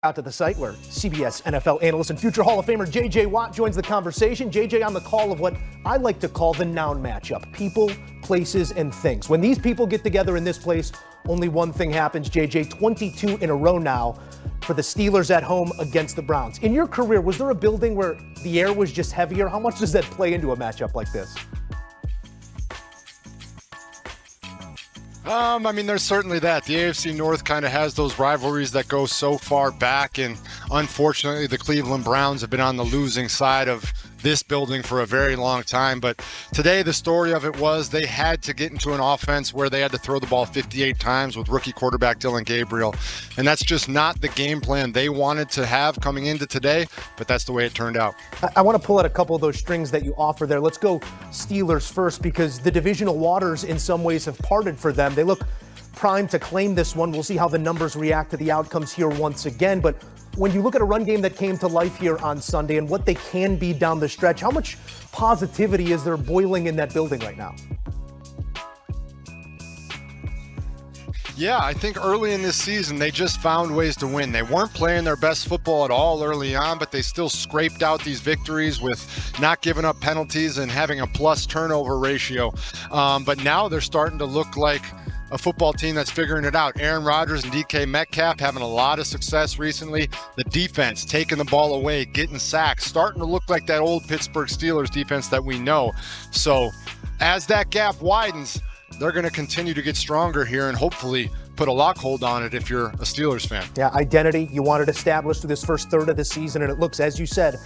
Out to the site where CBS NFL analyst and future Hall of Famer J.J. Watt joins the conversation. J.J. on the call of what I like to call the noun matchup. People, places, and things. When these people get together in this place, only one thing happens, J.J. 22 in a row now for the Steelers at home against the Browns. In your career, was there a building where the air was just heavier? How much does that play into a matchup like this? There's certainly that. The AFC North kind of has those rivalries that go so far back, and unfortunately, the Cleveland Browns have been on the losing side of this building for a very long time. But today, the story of it was they had to get into an offense where they had to throw the ball 58 times with rookie quarterback Dillon Gabriel, and that's just not the game plan they wanted to have coming into today, but that's the way it turned out. I want to pull out a couple of those strings that you offer there. Let's go Steelers first, because the divisional waters in some ways have parted for them. They look primed to claim this one. We'll see how the numbers react to the outcomes here once again. But when you look at a run game that came to life here on Sunday and what they can be down the stretch, how much positivity is there boiling in that building right now? Yeah, I think early in this season, they just found ways to win. They weren't playing their best football at all early on, but they still scraped out these victories with not giving up penalties and having a plus turnover ratio. But now they're starting to look like a football team that's figuring it out. Aaron Rodgers and DK Metcalf having a lot of success recently. The defense taking the ball away, getting sacks, starting to look like that old Pittsburgh Steelers defense that we know. So as that gap widens, they're going to continue to get stronger here and hopefully put a lock hold on it if you're a Steelers fan. Yeah, identity, you want it established through this first third of the season, and it looks, as you said,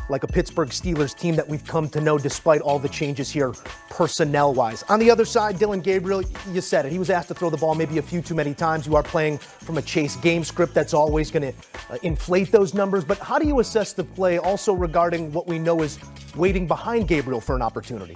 like a Pittsburgh Steelers team that we've come to know despite all the changes here personnel-wise. On the other side, Dillon Gabriel, you said it. He was asked to throw the ball maybe a few too many times. You are playing from a chase game script that's always going to inflate those numbers. But how do you assess the play also regarding what we know is waiting behind Gabriel for an opportunity?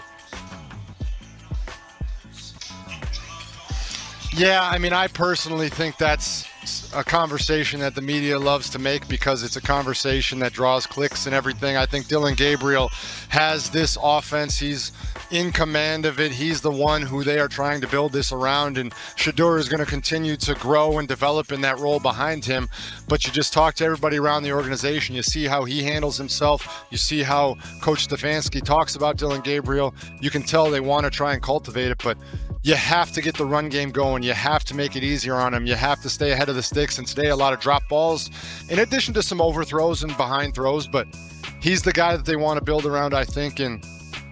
Yeah, I personally think that's a conversation that the media loves to make because it's a conversation that draws clicks and everything. I think Dillon Gabriel has this offense. He's in command of it. He's the one who they are trying to build this around, and Shedeur is going to continue to grow and develop in that role behind him. But you just talk to everybody around the organization. You see how he handles himself. You see how Coach Stefanski talks about Dillon Gabriel. You can tell they want to try and cultivate it, but you have to get the run game going. You have to make it easier on him. You have to stay ahead of the sticks. And today, a lot of drop balls, in addition to some overthrows and behind throws. But he's the guy that they want to build around, I think. And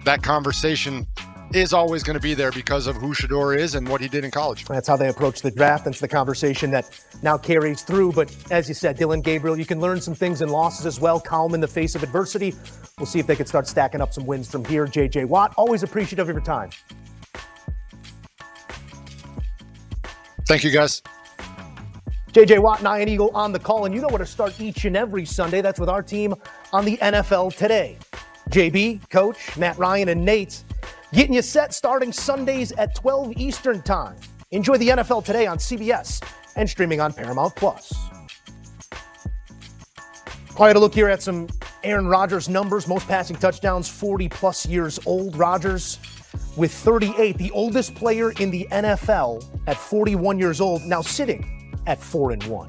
that conversation is always going to be there because of who Shedeur is and what he did in college. That's how they approach the draft. That's the conversation that now carries through. But as you said, Dillon Gabriel, you can learn some things in losses as well. Calm in the face of adversity. We'll see if they can start stacking up some wins from here. J.J. Watt, always appreciative of your time. Thank you, guys. J.J. Watt and Ian Eagle on the call, and you know where to start each and every Sunday. That's with our team on the NFL Today. JB, Coach, Matt Ryan, and Nate getting you set starting Sundays at 12 Eastern Time. Enjoy the NFL Today on CBS and streaming on Paramount+. Quite a look here at some Aaron Rodgers numbers. Most passing touchdowns, 40-plus years old. Rodgers with 38, the oldest player in the NFL at 41 years old, now sitting at 4-1.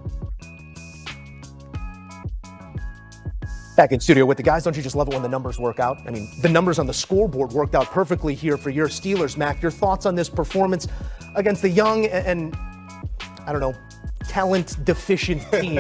Back in studio with the guys. Don't you just love it when the numbers work out? The numbers on the scoreboard worked out perfectly here for your Steelers, Mac. Your thoughts on this performance against the young and I don't know, talent-deficient team.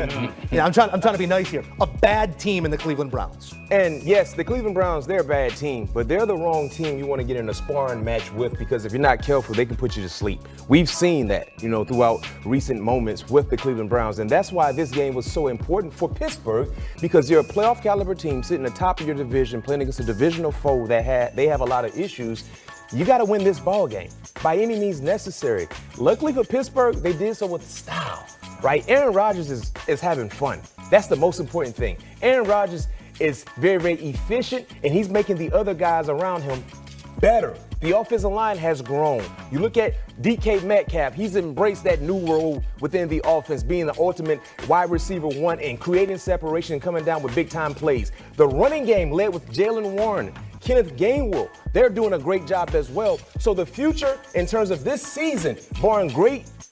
I'm trying to be nice here. A bad team in the Cleveland Browns. And yes, the Cleveland Browns, they're a bad team, but they're the wrong team you want to get in a sparring match with because if you're not careful, they can put you to sleep. We've seen that, throughout recent moments with the Cleveland Browns, and that's why this game was so important for Pittsburgh because you're a playoff caliber team sitting at the top of your division playing against a divisional foe that they have a lot of issues. You got to win this ball game by any means necessary. Luckily for Pittsburgh, they did so with style, right? Aaron Rodgers is having fun. That's the most important thing. Aaron Rodgers is very, very efficient, and he's making the other guys around him better. The offensive line has grown. You look at DK Metcalf, he's embraced that new role within the offense, being the ultimate wide receiver one and creating separation and coming down with big-time plays. The running game led with Jalen Warren, Kenneth Gainwell, they're doing a great job as well. So the future in terms of this season, barring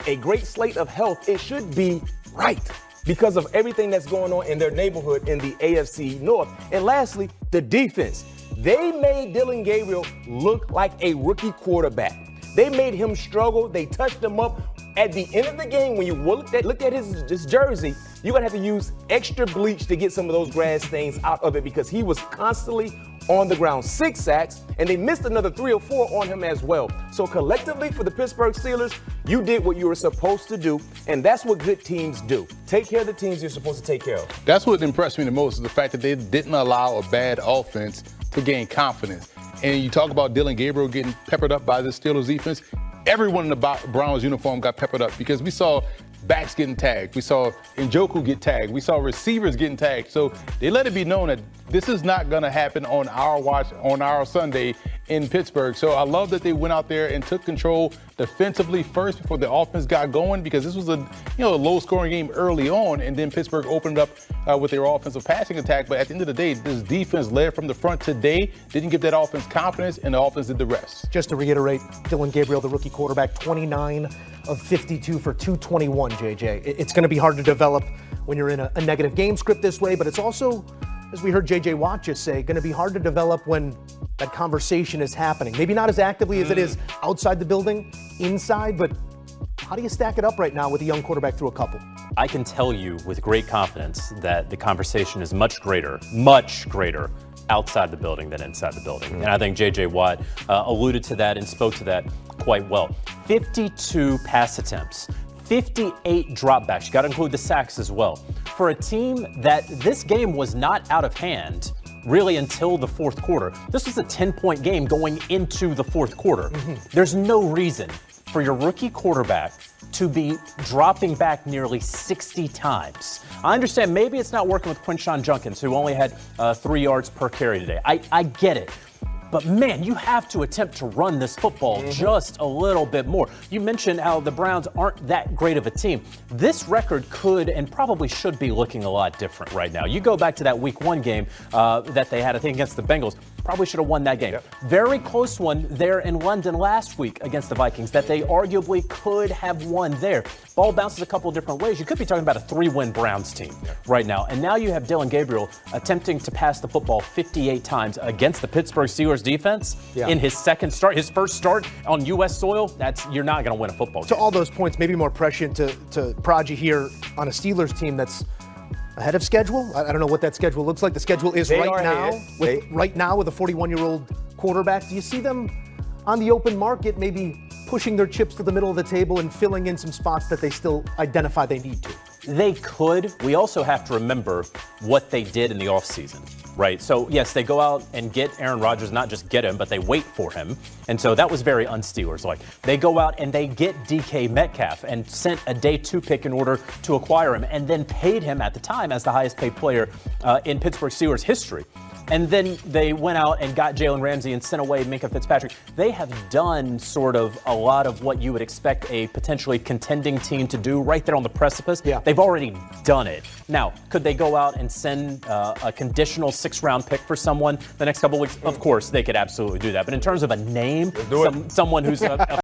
a great slate of health, it should be right. because of everything that's going on in their neighborhood in the AFC North. And lastly, the defense. They made Dillon Gabriel look like a rookie quarterback. They made him struggle. They touched him up. At the end of the game, when you look at his jersey, you're going to have to use extra bleach to get some of those grass stains out of it because he was constantly on the ground. 6 sacks, and they missed another 3 or 4 on him as well. So collectively for the Pittsburgh Steelers, you did what you were supposed to do, and that's what good teams do. Take care of the teams you're supposed to take care of. That's what impressed me the most is the fact that they didn't allow a bad offense to gain confidence. And you talk about Dillon Gabriel getting peppered up by the Steelers defense. Everyone in the Browns uniform got peppered up because we saw backs getting tagged. We saw Njoku get tagged. We saw receivers getting tagged. So they let it be known that this is not going to happen on our watch, on our Sunday in Pittsburgh. So I love that they went out there and took control defensively first before the offense got going because this was a low-scoring game early on, and then Pittsburgh opened up with their offensive passing attack. But at the end of the day, this defense led from the front today, didn't give that offense confidence, and the offense did the rest. Just to reiterate, Dillon Gabriel, the rookie quarterback, 29 of 52 for 221, JJ. It's going to be hard to develop when you're in a negative game script this way, but it's also, as we heard JJ Watt just say, going to be hard to develop when that conversation is happening. Maybe not as actively as it is outside the building, inside, but how do you stack it up right now with a young quarterback through a couple? I can tell you with great confidence that the conversation is much greater outside the building than inside the building. And I think JJ Watt alluded to that and spoke to that quite well. 52 pass attempts, 58 dropbacks. You got to include the sacks as well. For a team that this game was not out of hand really until the fourth quarter. This was a 10-point game going into the fourth quarter. There's no reason for your rookie quarterback to be dropping back nearly 60 times. I understand maybe it's not working with Quinshon Judkins, who only had 3 yards per carry today. I get it. But, man, you have to attempt to run this football just a little bit more. You mentioned how the Browns aren't that great of a team. This record could and probably should be looking a lot different right now. You go back to that Week 1 game that they had, I think, against the Bengals. Probably should have won that game. Yep. Very close one there in London last week against the Vikings that they arguably could have won there. Ball bounces a couple of different ways. You could be talking about a 3-win Browns team right now. And now you have Dillon Gabriel attempting to pass the football 58 times against the Pittsburgh Steelers defense in his first start on U.S. soil. You're not going to win a football game. To all those points, maybe more prescient to prod you here on a Steelers team that's ahead of schedule. I don't know what that schedule looks like. The schedule is right now with a 41-year-old quarterback. Do you see them on the open market maybe pushing their chips to the middle of the table and filling in some spots that they still identify they need to? They could. We also have to remember what they did in the offseason, right? So, yes, they go out and get Aaron Rodgers, not just get him, but they wait for him. And so that was very un-Steelers-like. They go out and they get DK Metcalf and sent a day 2 pick in order to acquire him and then paid him at the time as the highest paid player in Pittsburgh Steelers history. And then they went out and got Jalen Ramsey and sent away Minkah Fitzpatrick. They have done sort of a lot of what you would expect a potentially contending team to do right there on the precipice. Yeah. They've already done it. Now, could they go out and send a conditional 6th-round pick for someone the next couple of weeks? Of course, they could absolutely do that. But in terms of a name, someone who's a